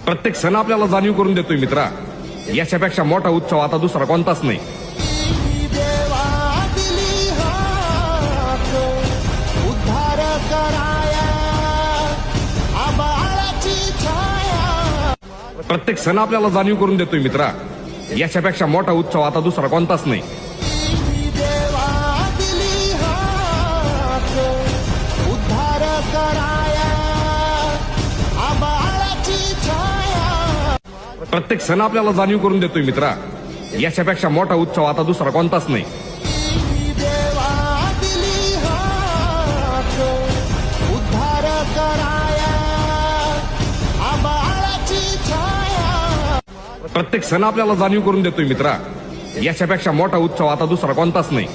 प्रत्येक सण आपल्याला जाणीव करून देतोय मित्रा, याच्यापेक्षा मोठा उत्सव आता दुसरा कोणताच नाही. प्रत्येक सण आपल्याला जाणीव करून देतोय मित्रा, याच्यापेक्षा मोठा उत्सव आता दुसरा कोणताच नाही. प्रत्येक सण आपल्याला जाणीव करून देतोय मित्रा, याच्यापेक्षा मोठा उत्सव आता दुसरा कोणताच नाही. प्रत्येक सण आपल्याला जाणीव करून देतोय मित्रा, याच्यापेक्षा मोठा उत्सव आता दुसरा कोणताच नाही.